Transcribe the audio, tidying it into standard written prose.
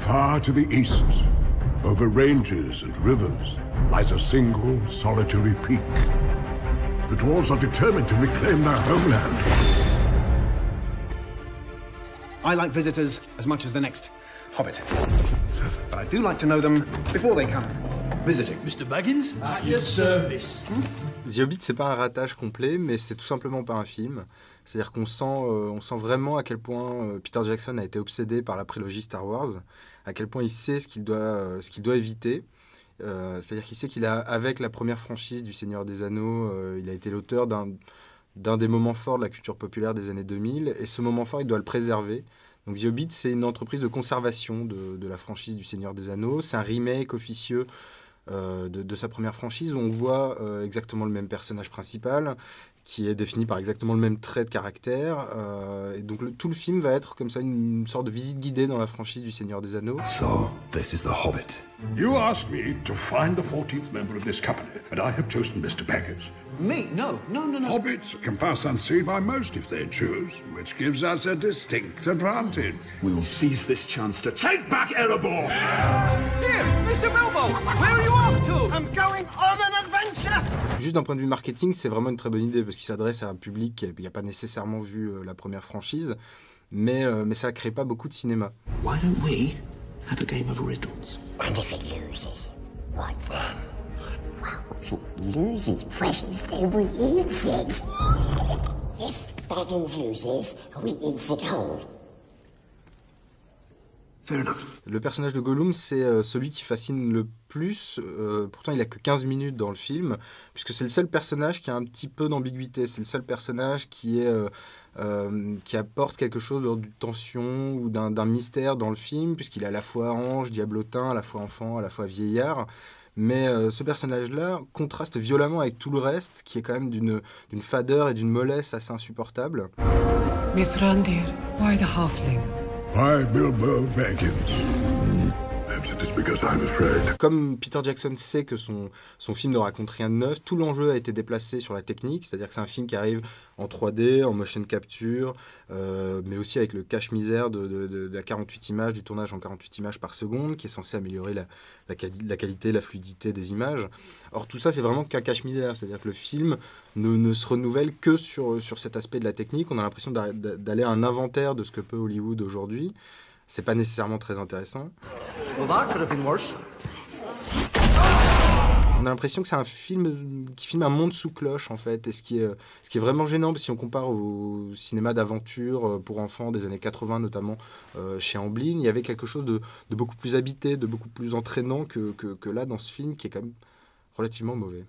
Far to the east, over ranges and rivers, lies a single solitary peak. The dwarves are determined to reclaim their homeland. I like visitors as much as the next hobbit. But I do like to know them before they come visiting. Mr. Baggins? At your service. The Hobbit, c'est pas un ratage complet, mais c'est tout simplement pas un film. C'est-à-dire qu'on sent, on sent vraiment à quel point Peter Jackson a été obsédé par la prélogie Star Wars, à quel point il sait ce qu'il doit éviter. C'est-à-dire qu'il sait qu'il a, avec la première franchise du Seigneur des Anneaux, il a été l'auteur d'un des moments forts de la culture populaire des années 2000, et ce moment fort, il doit le préserver. Donc The Hobbit, c'est une entreprise de conservation de la franchise du Seigneur des Anneaux. C'est un remake officieux de sa première franchise, où on voit exactement le même personnage principal, qui est défini par exactement le même trait de caractère. Et donc tout le film va être comme ça une sorte de visite guidée dans la franchise du Seigneur des Anneaux. So, this is the Hobbit. You asked me to find the 14th member of this company, and I have chosen Mr. Baggins. Me? No. Hobbits can pass unseen by most if they choose, which gives us a distinct advantage. We will seize this chance to take back Erebor! Here, Mr. Bilbo! Where are you off to? I'm going on an adventure! Juste d'un point de vue marketing, c'est vraiment une très bonne idée, parce qu'il s'adresse à un public qui n'a pas nécessairement vu la première franchise, mais ça ne crée pas beaucoup de cinéma. Why don't we have a game of riddles? And if it loses, what then? Well, if it loses precious, then we eat it. If Baggins loses, we eat it whole. Fair enough. Le personnage de Gollum, c'est celui qui fascine le plus. Pourtant, il n'a que 15 minutes dans le film, puisque c'est le seul personnage qui a un petit peu d'ambiguïté. C'est le seul personnage qui apporte quelque chose de tension ou d'un mystère dans le film, puisqu'il est à la fois ange, diablotin, à la fois enfant, à la fois vieillard. Mais ce personnage-là contraste violemment avec tout le reste, qui est quand même d'une fadeur et d'une mollesse assez insupportable. Mithrandir, why the halfling? Why Bilbo Baggins? Perhaps it is because I'm afraid. Comme Peter Jackson sait que son film ne raconte rien de neuf, tout l'enjeu a été déplacé sur la technique, c'est-à-dire que c'est un film qui arrive en 3D, en motion capture, mais aussi avec le cache-misère de la 48 images, du tournage en 48 images par seconde, qui est censé améliorer la qualité, la fluidité des images. Or tout ça, c'est vraiment qu'un cache-misère, c'est-à-dire que le film ne se renouvelle que sur cet aspect de la technique. On a l'impression d'aller à un inventaire de ce que peut Hollywood aujourd'hui. C'est pas nécessairement très intéressant. Well, that could have been worse. On a l'impression que c'est un film qui filme un monde sous cloche, en fait. Et ce qui est vraiment gênant, si on compare au cinéma d'aventure pour enfants des années 80, notamment chez Amblin, il y avait quelque chose de beaucoup plus habité, de beaucoup plus entraînant que là, dans ce film, qui est quand même relativement mauvais.